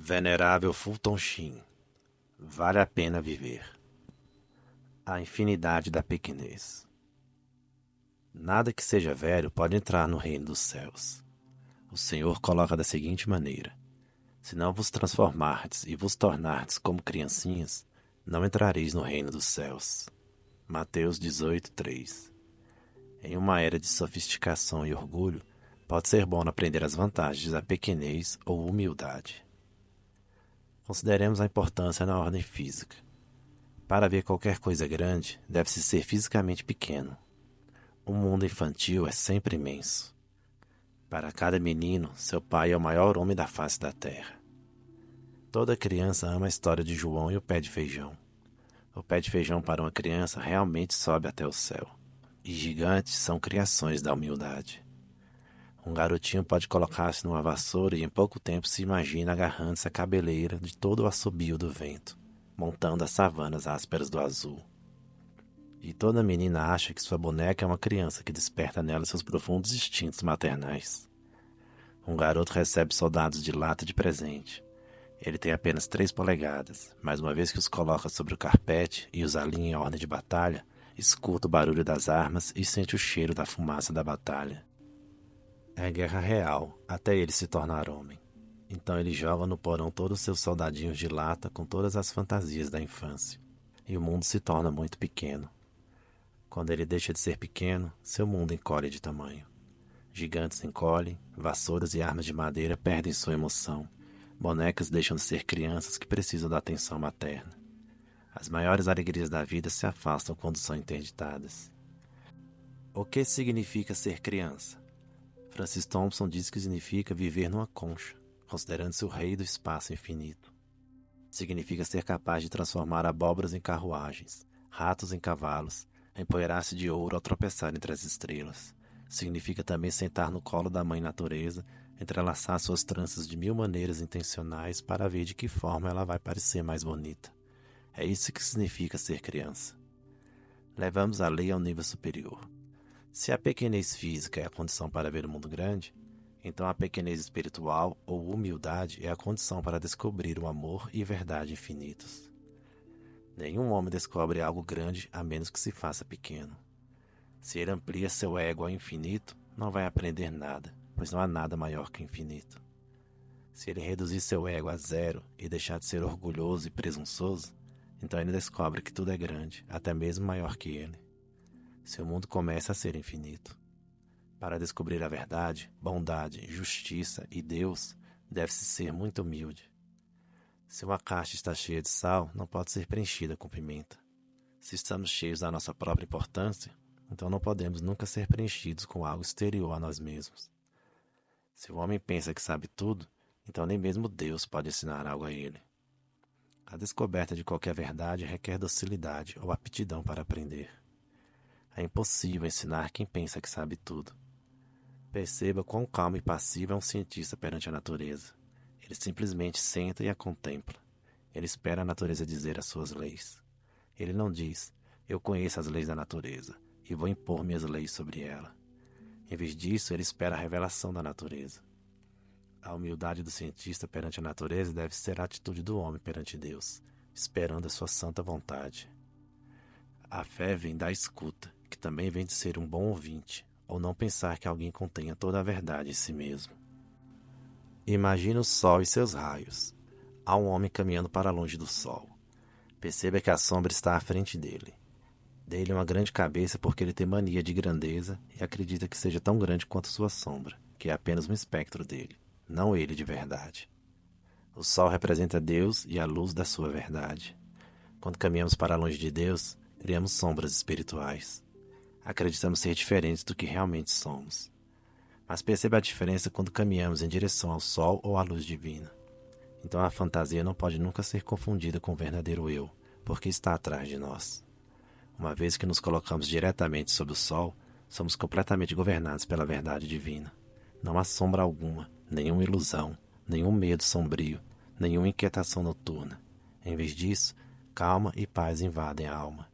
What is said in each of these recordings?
Venerável Fulton Sheen, vale a pena viver. A infinidade da pequenez. Nada que seja velho pode entrar no reino dos céus. O Senhor coloca da seguinte maneira: se não vos transformardes e vos tornardes como criancinhas, não entrareis no reino dos céus. Mateus 18:3. Em uma era de sofisticação e orgulho, pode ser bom aprender as vantagens da pequenez ou humildade. Consideremos a importância na ordem física. Para ver qualquer coisa grande, deve-se ser fisicamente pequeno. O mundo infantil é sempre imenso. Para cada menino, seu pai é o maior homem da face da terra. Toda criança ama a história de João e o pé de feijão. O pé de feijão para uma criança realmente sobe até o céu. E gigantes são criações da humildade. Um garotinho pode colocar-se numa vassoura e em pouco tempo se imagina agarrando-se à cabeleira de todo o assobio do vento, montando as savanas ásperas do azul. E toda menina acha que sua boneca é uma criança que desperta nela seus profundos instintos maternais. Um garoto recebe soldados de lata de presente. Ele tem apenas 3 polegadas, mas uma vez que os coloca sobre o carpete e os alinha em ordem de batalha, escuta o barulho das armas e sente o cheiro da fumaça da batalha. É guerra real, até ele se tornar homem. Então ele joga no porão todos os seus soldadinhos de lata com todas as fantasias da infância. E o mundo se torna muito pequeno. Quando ele deixa de ser pequeno, seu mundo encolhe de tamanho. Gigantes encolhem, vassouras e armas de madeira perdem sua emoção. Bonecas deixam de ser crianças que precisam da atenção materna. As maiores alegrias da vida se afastam quando são interditadas. O que significa ser criança? Francis Thompson diz que significa viver numa concha, considerando-se o rei do espaço infinito. Significa ser capaz de transformar abóboras em carruagens, ratos em cavalos, empoeirar-se de ouro ao tropeçar entre as estrelas. Significa também sentar no colo da mãe natureza, entrelaçar suas tranças de 1000 maneiras intencionais para ver de que forma ela vai parecer mais bonita. É isso que significa ser criança. Levamos a lei ao nível superior. Se a pequenez física é a condição para ver o mundo grande, então a pequenez espiritual ou humildade é a condição para descobrir o amor e verdade infinitos. Nenhum homem descobre algo grande a menos que se faça pequeno. Se ele amplia seu ego ao infinito, não vai aprender nada, pois não há nada maior que o infinito. Se ele reduzir seu ego a zero e deixar de ser orgulhoso e presunçoso, então ele descobre que tudo é grande, até mesmo maior que ele. Seu mundo começa a ser infinito. Para descobrir a verdade, bondade, justiça e Deus, deve-se ser muito humilde. Se uma caixa está cheia de sal, não pode ser preenchida com pimenta. Se estamos cheios da nossa própria importância, então não podemos nunca ser preenchidos com algo exterior a nós mesmos. Se o homem pensa que sabe tudo, então nem mesmo Deus pode ensinar algo a ele. A descoberta de qualquer verdade requer docilidade ou aptidão para aprender. É impossível ensinar quem pensa que sabe tudo. Perceba quão calmo e passivo é um cientista perante a natureza. Ele simplesmente senta e a contempla. Ele espera a natureza dizer as suas leis. Ele não diz: eu conheço as leis da natureza e vou impor minhas leis sobre ela. Em vez disso, ele espera a revelação da natureza. A humildade do cientista perante a natureza deve ser a atitude do homem perante Deus, esperando a sua santa vontade. A fé vem da escuta, que também vem de ser um bom ouvinte, ou não pensar que alguém contenha toda a verdade em si mesmo. Imagine o sol e seus raios. Há um homem caminhando para longe do sol. Perceba que a sombra está à frente dele. Dê-lhe uma grande cabeça porque ele tem mania de grandeza e acredita que seja tão grande quanto sua sombra, que é apenas um espectro dele, não ele de verdade. O sol representa Deus e a luz da sua verdade. Quando caminhamos para longe de Deus, criamos sombras espirituais. Acreditamos ser diferentes do que realmente somos. Mas perceba a diferença quando caminhamos em direção ao sol ou à luz divina. Então a fantasia não pode nunca ser confundida com o verdadeiro eu, porque está atrás de nós. Uma vez que nos colocamos diretamente sob o sol, somos completamente governados pela verdade divina. Não há sombra alguma, nenhuma ilusão, nenhum medo sombrio, nenhuma inquietação noturna. Em vez disso, calma e paz invadem a alma.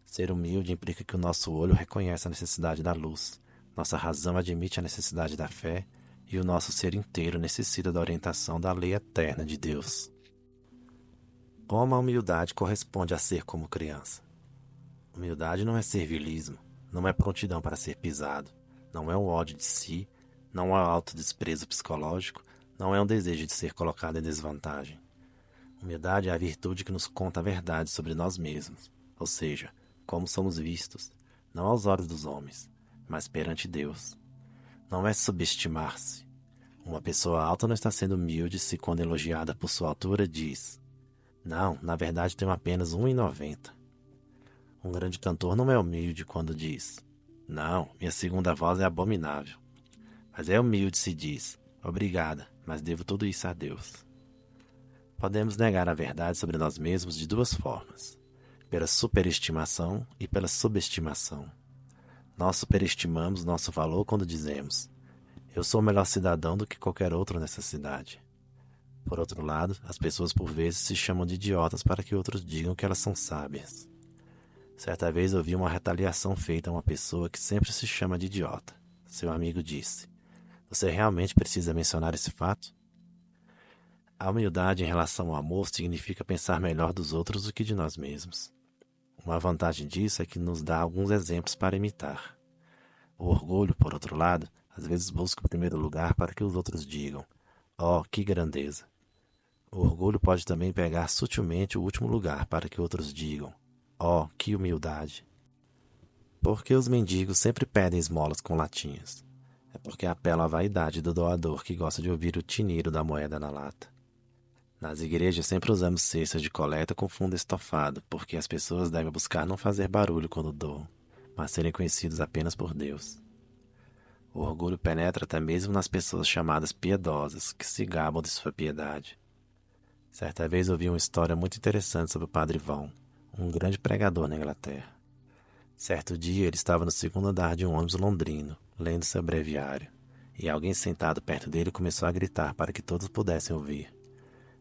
Ser humilde implica que o nosso olho reconhece a necessidade da luz, nossa razão admite a necessidade da fé e o nosso ser inteiro necessita da orientação da lei eterna de Deus. Como a humildade corresponde a ser como criança? Humildade não é servilismo, não é prontidão para ser pisado, não é um ódio de si, não é autodesprezo psicológico, não é um desejo de ser colocado em desvantagem. Humildade é a virtude que nos conta a verdade sobre nós mesmos, ou seja, como somos vistos, não aos olhos dos homens, mas perante Deus. Não é subestimar-se. Uma pessoa alta não está sendo humilde se, quando elogiada por sua altura, diz: "Não, na verdade tenho apenas 1,90". Um grande cantor não é humilde quando diz: "Não, minha segunda voz é abominável". Mas é humilde se diz: "Obrigada, mas devo tudo isso a Deus". Podemos negar a verdade sobre nós mesmos de duas formas: pela superestimação e pela subestimação. Nós superestimamos nosso valor quando dizemos: "Eu sou melhor cidadão do que qualquer outro nessa cidade". Por outro lado, as pessoas por vezes se chamam de idiotas para que outros digam que elas são sábias. Certa vez ouvi uma retaliação feita a uma pessoa que sempre se chama de idiota. Seu amigo disse: "Você realmente precisa mencionar esse fato?" A humildade em relação ao amor significa pensar melhor dos outros do que de nós mesmos. Uma vantagem disso é que nos dá alguns exemplos para imitar. O orgulho, por outro lado, às vezes busca o primeiro lugar para que os outros digam: "Oh, que grandeza!" O orgulho pode também pegar sutilmente o último lugar para que outros digam: "Oh, que humildade!" Por que os mendigos sempre pedem esmolas com latinhas? É porque apelam à vaidade do doador que gosta de ouvir o tinido da moeda na lata. Nas igrejas sempre usamos cestas de coleta com fundo estofado, porque as pessoas devem buscar não fazer barulho quando doam, mas serem conhecidos apenas por Deus. O orgulho penetra até mesmo nas pessoas chamadas piedosas, que se gabam de sua piedade. Certa vez ouvi uma história muito interessante sobre o Padre Vão, um grande pregador na Inglaterra. Certo dia ele estava no segundo andar de um ônibus londrino, lendo seu breviário, e alguém sentado perto dele começou a gritar para que todos pudessem ouvir: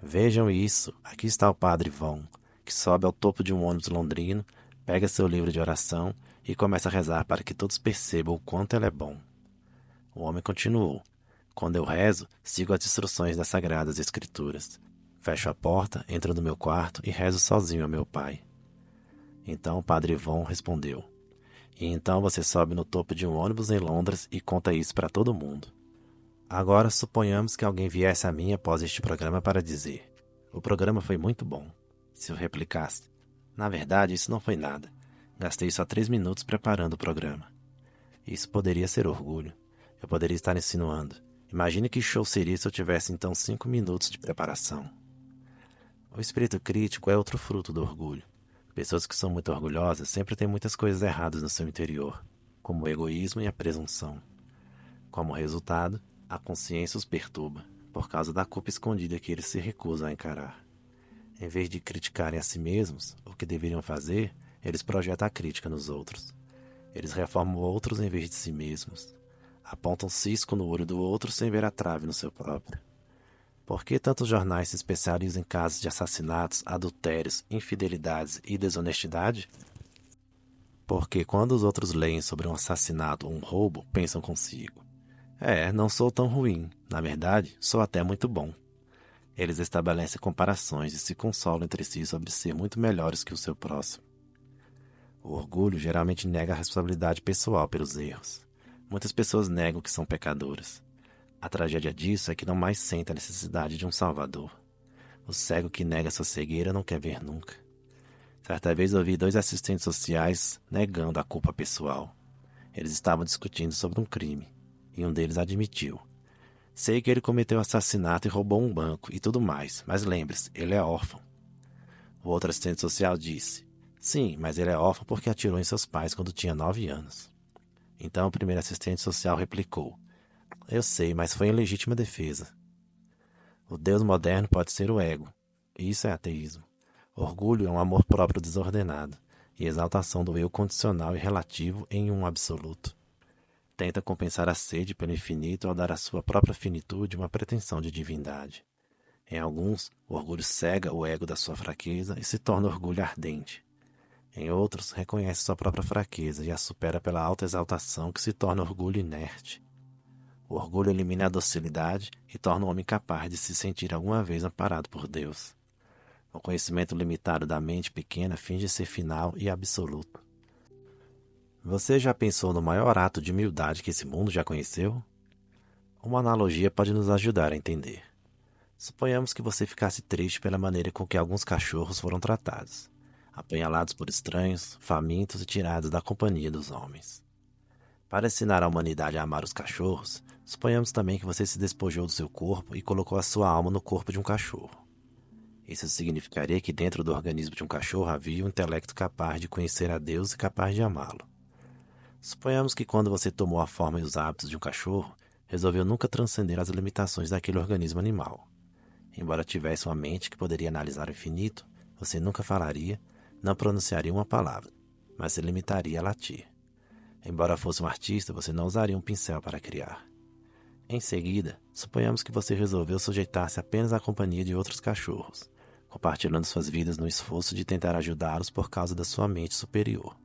"Vejam isso, aqui está o Padre Vão, que sobe ao topo de um ônibus londrino, pega seu livro de oração e começa a rezar para que todos percebam o quanto ele é bom." O homem continuou: "Quando eu rezo, sigo as instruções das Sagradas Escrituras. Fecho a porta, entro no meu quarto e rezo sozinho ao meu pai." Então o Padre Von respondeu: "E então você sobe no topo de um ônibus em Londres e conta isso para todo mundo." Agora suponhamos que alguém viesse a mim após este programa para dizer: "O programa foi muito bom." Se eu replicasse: "Na verdade, isso não foi nada. Gastei só 3 minutos preparando o programa." Isso poderia ser orgulho. Eu poderia estar insinuando: "Imagine que show seria se eu tivesse então 5 minutos de preparação." O espírito crítico é outro fruto do orgulho. Pessoas que são muito orgulhosas sempre têm muitas coisas erradas no seu interior, como o egoísmo e a presunção. Como resultado, a consciência os perturba, por causa da culpa escondida que eles se recusam a encarar. Em vez de criticarem a si mesmos, o que deveriam fazer, eles projetam a crítica nos outros. Eles reformam outros em vez de si mesmos. Apontam cisco no olho do outro sem ver a trave no seu próprio. Por que tantos jornais se especializam em casos de assassinatos, adultérios, infidelidades e desonestidade? Porque quando os outros leem sobre um assassinato ou um roubo, pensam consigo: não sou tão ruim. Na verdade, sou até muito bom." Eles estabelecem comparações e se consolam entre si sobre ser muito melhores que o seu próximo. O orgulho geralmente nega a responsabilidade pessoal pelos erros. Muitas pessoas negam que são pecadoras. A tragédia disso é que não mais sente a necessidade de um salvador. O cego que nega sua cegueira não quer ver nunca. Certa vez ouvi 2 assistentes sociais negando a culpa pessoal. Eles estavam discutindo sobre um crime, e um deles admitiu: "Sei que ele cometeu assassinato e roubou um banco e tudo mais, mas lembre-se, ele é órfão." O outro assistente social disse: "Sim, mas ele é órfão porque atirou em seus pais quando tinha 9 anos." Então o primeiro assistente social replicou: "Eu sei, mas foi em legítima defesa." O Deus moderno pode ser o ego. Isso é ateísmo. Orgulho é um amor próprio desordenado e exaltação do eu condicional e relativo em um absoluto. Tenta compensar a sede pelo infinito ao dar à sua própria finitude uma pretensão de divindade. Em alguns, o orgulho cega o ego da sua fraqueza e se torna orgulho ardente. Em outros, reconhece sua própria fraqueza e a supera pela alta exaltação que se torna orgulho inerte. O orgulho elimina a docilidade e torna o homem capaz de se sentir alguma vez amparado por Deus. O conhecimento limitado da mente pequena finge ser final e absoluto. Você já pensou no maior ato de humildade que esse mundo já conheceu? Uma analogia pode nos ajudar a entender. Suponhamos que você ficasse triste pela maneira com que alguns cachorros foram tratados, apanhalados por estranhos, famintos e tirados da companhia dos homens. Para ensinar a humanidade a amar os cachorros, suponhamos também que você se despojou do seu corpo e colocou a sua alma no corpo de um cachorro. Isso significaria que dentro do organismo de um cachorro havia um intelecto capaz de conhecer a Deus e capaz de amá-lo. Suponhamos que quando você tomou a forma e os hábitos de um cachorro, resolveu nunca transcender as limitações daquele organismo animal. Embora tivesse uma mente que poderia analisar o infinito, você nunca falaria, não pronunciaria uma palavra, mas se limitaria a latir. Embora fosse um artista, você não usaria um pincel para criar. Em seguida, suponhamos que você resolveu sujeitar-se apenas à companhia de outros cachorros, compartilhando suas vidas no esforço de tentar ajudá-los por causa da sua mente superior.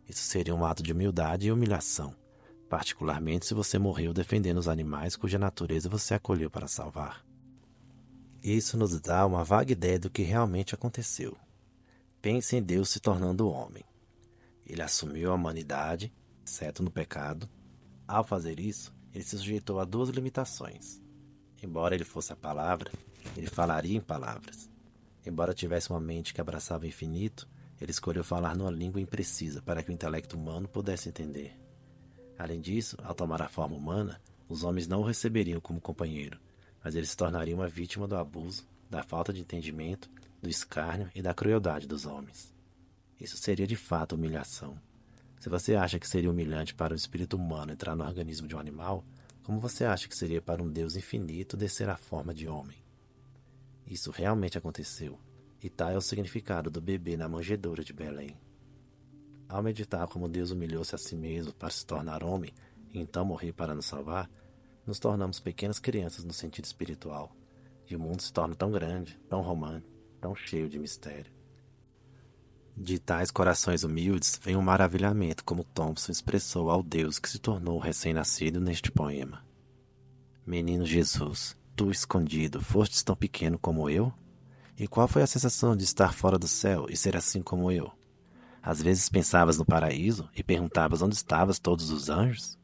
Isso seria um ato de humildade e humilhação, particularmente se você morreu defendendo os animais cuja natureza você acolheu para salvar. Isso nos dá uma vaga ideia do que realmente aconteceu. Pense em Deus se tornando homem. Ele assumiu a humanidade, exceto no pecado. Ao fazer isso, ele se sujeitou a duas limitações. Embora ele fosse a palavra, ele falaria em palavras. Embora tivesse uma mente que abraçava o infinito, ele escolheu falar numa língua imprecisa para que o intelecto humano pudesse entender. Além disso, ao tomar a forma humana, os homens não o receberiam como companheiro, mas ele se tornaria uma vítima do abuso, da falta de entendimento, do escárnio e da crueldade dos homens. Isso seria de fato humilhação. Se você acha que seria humilhante para um espírito humano entrar no organismo de um animal, como você acha que seria para um Deus infinito descer a forma de homem? Isso realmente aconteceu, e tal é o significado do bebê na manjedoura de Belém. Ao meditar como Deus humilhou-se a si mesmo para se tornar homem e então morrer para nos salvar, nos tornamos pequenas crianças no sentido espiritual, e o mundo se torna tão grande, tão romântico, tão cheio de mistério. De tais corações humildes vem um maravilhamento como Thompson expressou ao Deus que se tornou recém-nascido neste poema. Menino Jesus, tu escondido, fostes tão pequeno como eu? E qual foi a sensação de estar fora do céu e ser assim como eu? Às vezes pensavas no paraíso e perguntavas onde estavas todos os anjos?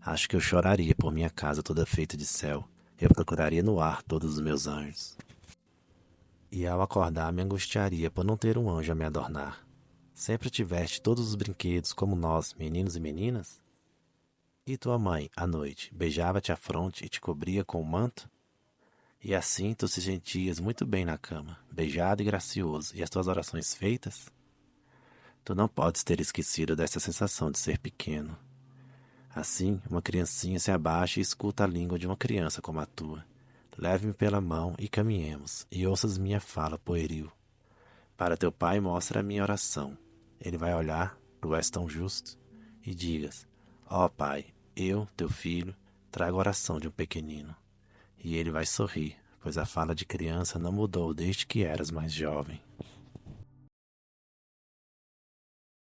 Acho que eu choraria por minha casa toda feita de céu. Eu procuraria no ar todos os meus anjos. E ao acordar me angustiaria por não ter um anjo a me adornar. Sempre tiveste todos os brinquedos como nós, meninos e meninas? E tua mãe, à noite, beijava-te a fronte e te cobria com o manto? E assim tu se sentias muito bem na cama, beijado e gracioso, e as tuas orações feitas? Tu não podes ter esquecido dessa sensação de ser pequeno. Assim, uma criancinha se abaixa e escuta a língua de uma criança como a tua. Leve-me pela mão e caminhemos, e ouças minha fala pueril. Para teu pai mostra a minha oração. Ele vai olhar, tu és tão justo, e digas, ó Pai, eu, teu filho, trago a oração de um pequenino. E ele vai sorrir, pois a fala de criança não mudou desde que eras mais jovem.